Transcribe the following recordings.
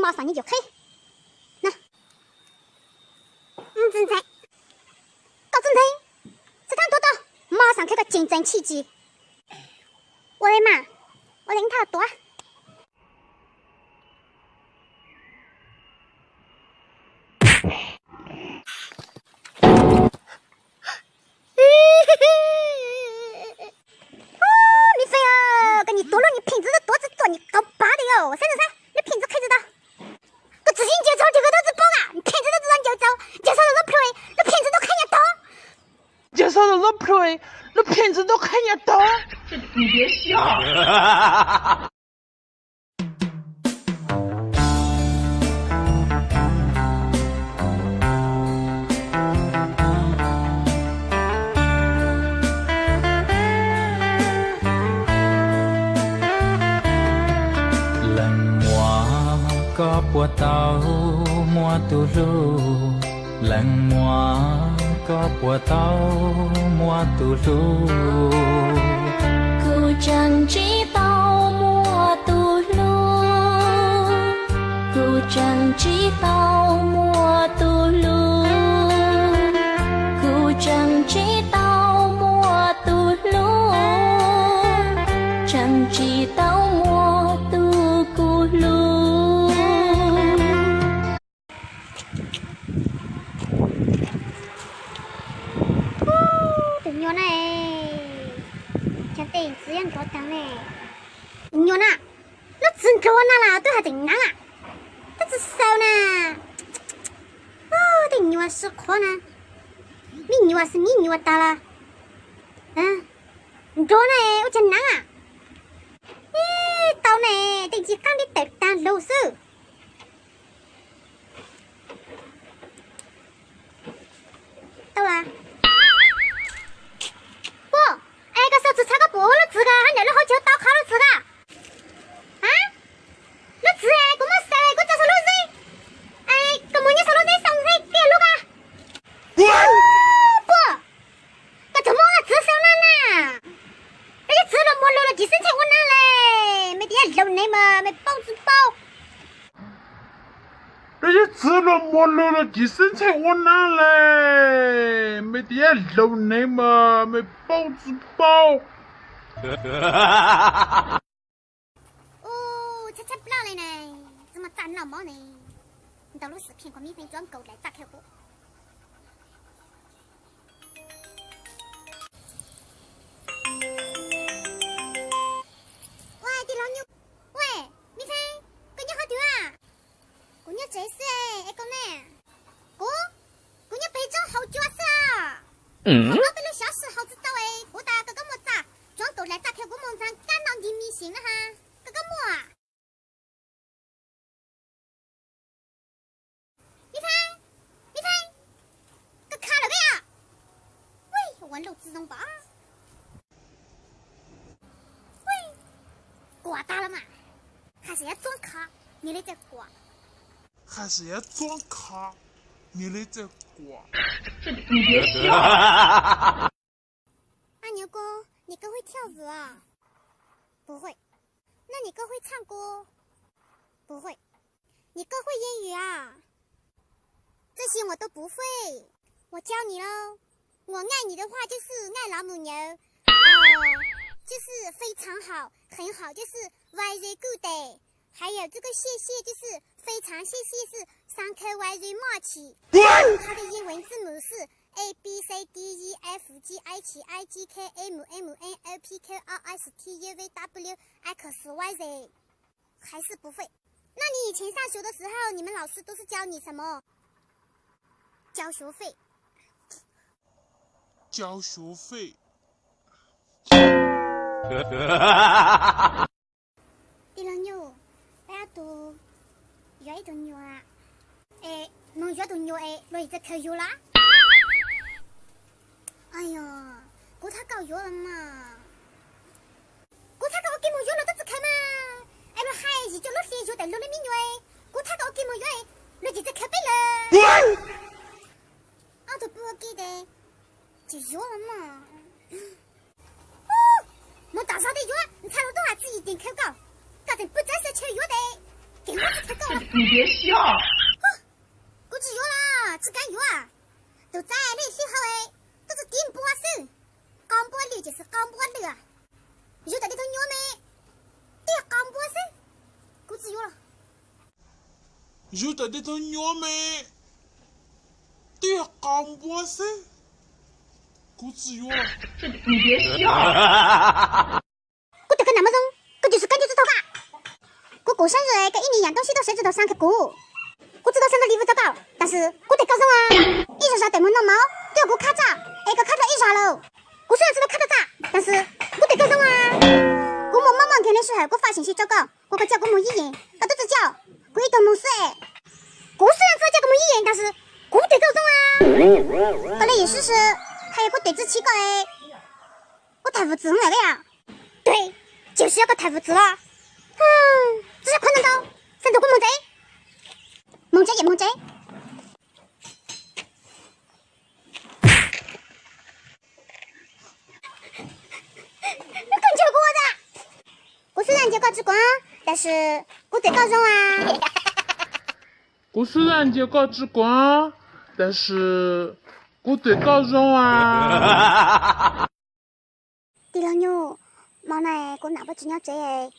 马上你就开。那，正菜，搞正菜，吃汤多多，马上开个竞争奇迹。我的妈，我领他多。那骗子都看得到，这你别笑。lần mua có bùa tàu mua tu lu lần mua có bùa tàu mua tu lu cô chẳng chỉ tàu mua tu lu cô chẳng chỉ tàu mua tu lu cô chẳng chỉ tàu mua tu lu chẳng chỉ tàu mua tu cu lu nhon này chẳng tiền sử dụng có tăng này nhon à nó chân trốn là tôi hay tỉnh nắng à nó chỉ sao nè tỉnh nhon是khó nè mình nhon是你nhon ta là trốn này ở chân nắng à tao này thì chỉ cần đi tập tan lâu sư tao à这差个不了字个，还聊了好久到考了字个，啊？那字哎，我们谁？我叫什么字？哎，我们你什么字上字给录个？不，我怎么了字少了呢？那些字了没录了几生钱我拿嘞，没得录你嘛，没包子包。那些字了没录了几生钱我拿嘞，没得录你嘛，没包子包。吃不了了呢，怎么攒那么呢？你到了视频和免费转购来打开我。喂，地老牛，喂，免费，姑娘好丢啊！姑娘这是哎，讲呢？姑娘背着好久啊！好老板的消息好知道哎，我打个么子？转购来打开我网站，赶到你迷信了哈，这个么啊？你看，个卡了个呀？喂，玩漏自动吧？喂，挂打了嘛？还是要装卡，你得再挂。还是要装卡，你得再挂。这你别笑。阿牛哥。你哥会跳舞啊？不会。那你哥会唱歌？不会。你哥会英语啊？这些我都不会。我教你喽。我爱你的话就是爱老母牛，就是非常好，很好，就是 very good。还有这个谢谢就是非常谢谢是 thank you very much。它的英文字母是。A B C D E F G H I J K M M N L P Q R S T U V W X Y Z， 还是不会？那你以前上学的时候，你们老师都是教你什么？交学费。交学费。第二牛，大家都约一头牛啊！哎，能约到牛哎，我一直可有啦。哎呀，哥他搞约了嘛？哥他搞我给么约了都只开嘛？哎，那孩子就那些约在那里面约，哥他搞我给么约？那就在开背了。我都不给的，就约了嘛。没大少的约，你看了都还是一点口稿，搞成不真是去约的。给我子太高了。你别笑。我只有啦，只敢有啊，都在那时候哎，都是顶波手，刚波流就是刚波流啊，有的那种鸟妹，对刚波手，我只有了。有的那种鸟妹，对刚波手，我只有了。你别笑。我这个那么重，我就是感觉是头发。我过生日，跟一年养东西都设置到上去过。我知道生日礼物糟糕，但是我得告诉啊，一啥啥对门弄猫，都要给我卡闸，那个卡闸一啥喽？我虽然知道卡闸咋，但是我得告诉啊。我忙忙天的时候，我发信息找稿，我可叫我没语言，那都只叫鬼都没事哎。我虽然知道叫我没语言，但是我得告诉啊。后来意思是还有个对子起稿哎，我太无知那个呀。对，就是要个太无知了。这下可能到甚至我蒙贼。蒙贼也蒙贼，更求过的。我虽然叫高之光，但是我对高中啊。我虽然叫高之光，但是我对高中啊。地老牛，毛奶我拿不住鸟嘴诶，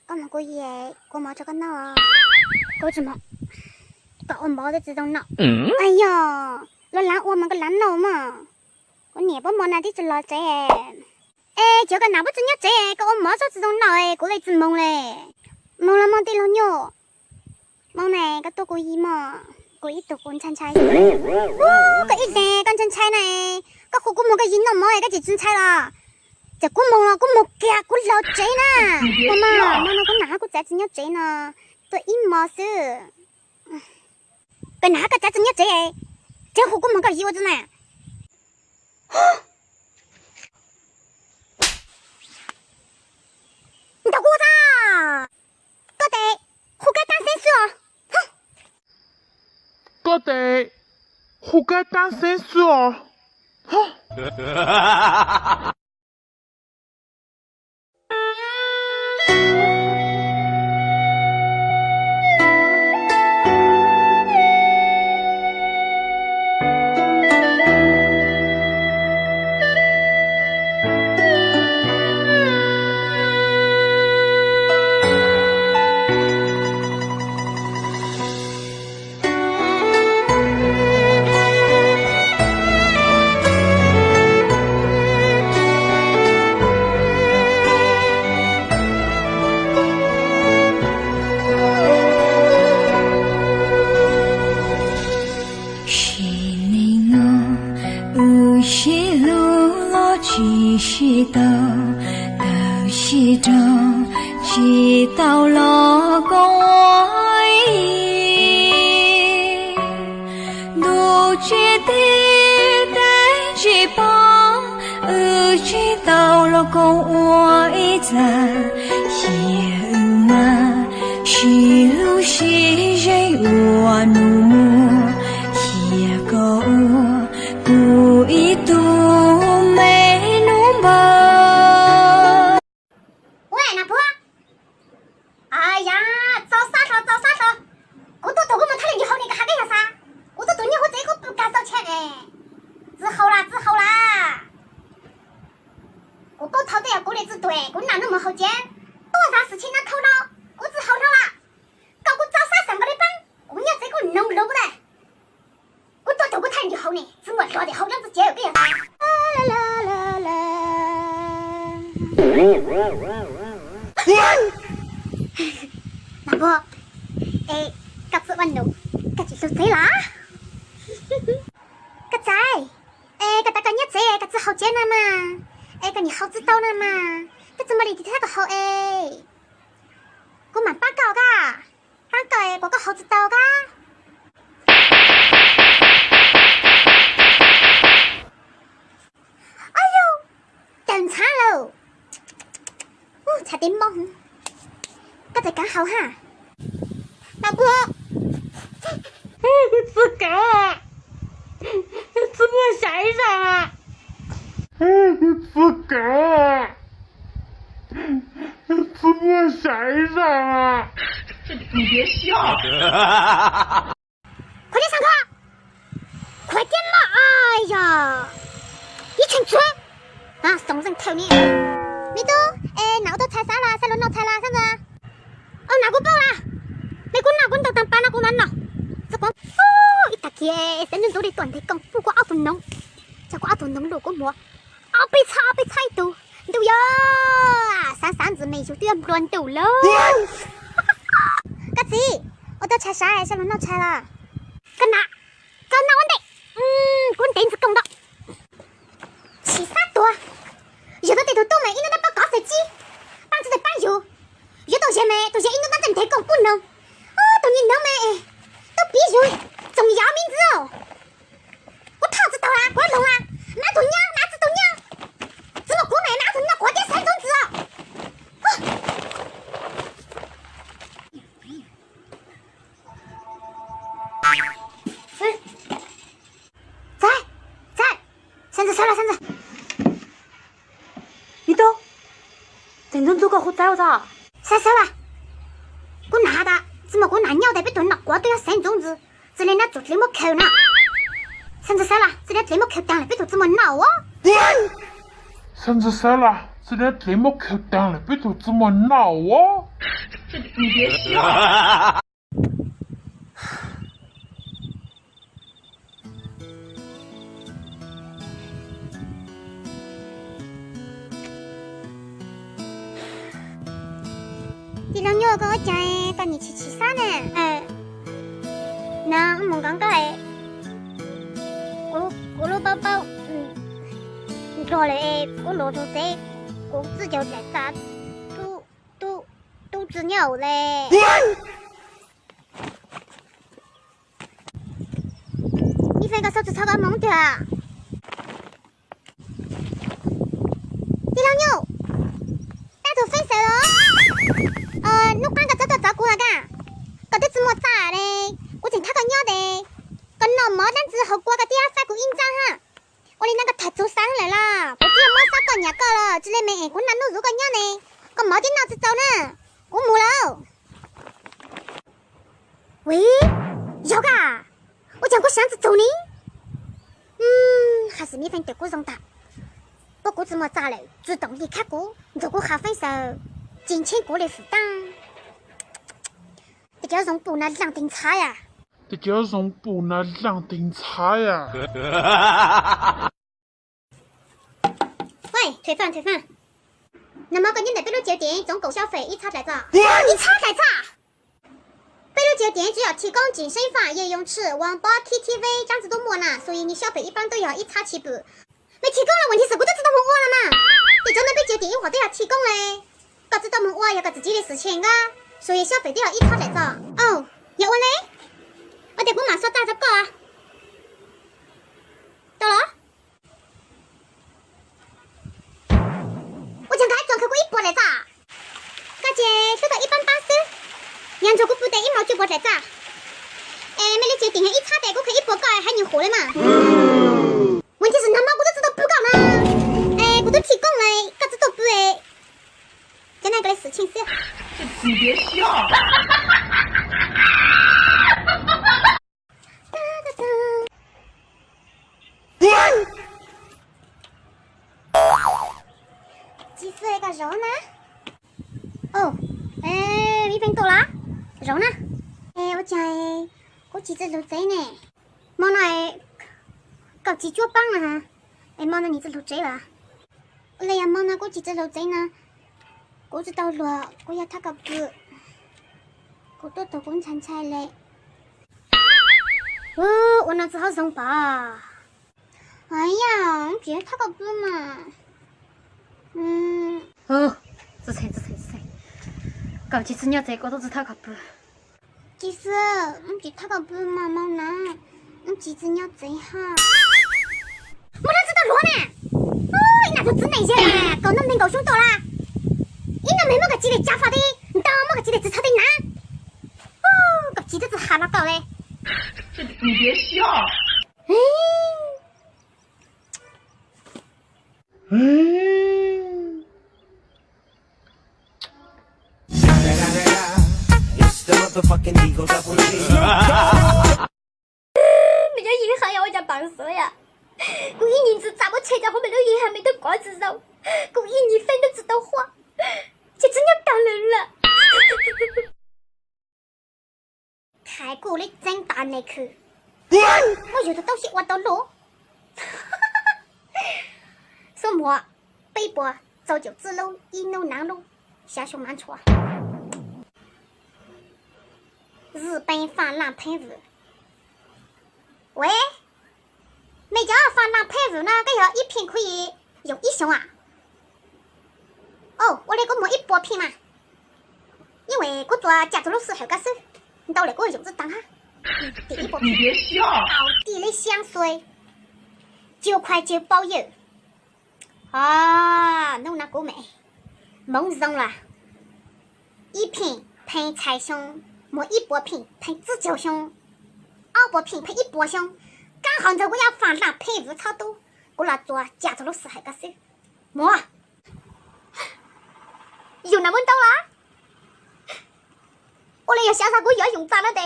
我冇故意诶，我冇做个脑啊，我怎么？我冇得这种脑。哎呀，那烂我们个烂脑嘛，我念不冇那的就老贼哎，就个拿不住鸟贼哎，个我冇说这种脑哎，过来一直懵嘞，懵了懵的老牛，懵呢个多过一嘛，过一多滚菜菜，个一点干成菜呢，个火锅冇个银脑冇哎，个就真菜啦，这我懵了，我冇夹我老贼啦，我嘛，冇那个哪个在子鸟贼呢，都一毛事。个哪个在子鸟贼哎？这火锅门口一窝子呢？你打我咋？搞得活该当sensu哦！搞得活该当sensu哦！哼！是道，道是道，知道了个爱，都觉得带着吧，知道了个爱在，也嘛是路是人我努木，也个故意都。老婆，各自玩路，各自做贼啦。各仔，各大家鸟仔，各自好见了嘛，各你好知道了嘛，各怎么离的那个好我蛮八搞噶，八搞我个好知道噶。哎呦，等惨喽！差点懵，各仔讲好哈。老婆，自己啊，怎么晒上啊？自己啊，怎么晒上啊？你别笑。快点上课！快点嘛！哎呀，一群猪啊，怂人头呢！你都那我都猜啥了？谁轮到猜了？啥子？哦，那个报啦！美国那个都当班那个人了。这个一大天，真正做的短的讲，不过2分钟，这个2分钟如果没被猜到，都要三字没就都要乱斗了。嘎子，我都猜啥？谁轮到猜了？跟哪问题？滚电子讲到。七啥多？有的地头都没，印度那把搞手机，棒子的棒油，有到些没，到些印度那整天讲不能，到你能没？都必须总要名字哦。我套知道啦，我弄啦，哪头娘哪只头娘，怎么过没哪头娘过点3种子哦。三子，你都真正做个好早咋？啥了？我拿的，怎么我拿尿的被炖了，我都要3种子，这里那做这么抠呢？三子了，这里这么抠当了，别都这么闹哦。三子了，这里这么抠当了，别都这么闹哦。你别笑。第2日跟我讲带你去吃啥呢？那我们刚刚咕噜包包，过来我老头子，我自己来打，都只有嘞。你分个手指抄个懵的。第2日，大头分手了。你看个照顾那个，搞得这么大嘞，我整他个鸟的，个脑毛蛋子后挂个第2发股印章哈，我的那个太走上来了，我只要没啥个鸟搞了，这里没我哪弄如个鸟呢，个毛的脑子走呢，我没了。喂，有个，我讲过箱子走呢，还是你分对过容的，不过这么早嘞，主动离开过，如果还分手。金钱过来负担，这叫用布那两顶差呀！这叫用布那两顶差呀！喂，退饭！那么今天的贝鲁酒店总购消费1叉来着？1叉来着？贝鲁酒店主要提供健身房、游泳池、网吧、KTV，这样子都没了，所以你消费一般都要1叉起步。没提供了，问题是我都知道我饿了嘛，你专门贝酒店一会儿都要提供嘞。搞知道我娃有个自己的事情啊，所以消费都要1叉来着。哦，有我嘞，我得我马上打着个啊。到了，我讲他转开过100来着，大姐收到180，扬州我不得1毛9毛来着。没得酒店1叉的，我可以100个还你活了嘛？问题是那么我都知道不搞了，我都提供了，搞知道不跟那个事情是，你别笑。几岁个肉呢？哦，你分到了？肉呢？我讲我几只肉仔呢？冇那搞几脚棒了哈？冇那你只肉仔了？我来呀，冇那我几只肉仔呢？我知道了，我要他个不，我都头滚铲菜嘞。我那只好送吧。哎呀，你别他个不嘛。这才，搞几次鸟仔我都知他个不。其实，你别他个不嘛，冇难，你几只鸟仔哈。我哪知道罗呢？那就只能些啦，搞那么搞凶多啦。你那没么个记得家法的，你当么个记得只差的难？个记得只哈拉搞嘞。你别笑。It's the 人家银行要我家帮手呀！我一年只咋么钱在后面的银行没得瓜子肉，我一年份都知道花，这真要感人了。太过了，真大内裤，我有的东西挖到路。什么？北坡早就知路，一路南路，下熊蛮错。日本防狼喷雾。喂，美家防狼喷雾呢？这要一瓶可以用1箱啊？哦，我那个摸1包瓶嘛，因为我做家族老师后个手，你到那个用着当哈。第1包瓶。你别笑。奥迪的香水，9块9包邮。啊，弄那够没？梦中了。1瓶喷菜香，摸1包瓶喷紫椒香。2包瓶喷1包香，刚好着我要防狼喷雾超多，我拿做家族老师还个手，摸，有那么多啦？我那个小傻姑要用脏了的，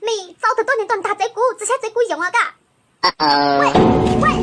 没早头多年多大这个，只想这个用啊嘎。喂喂。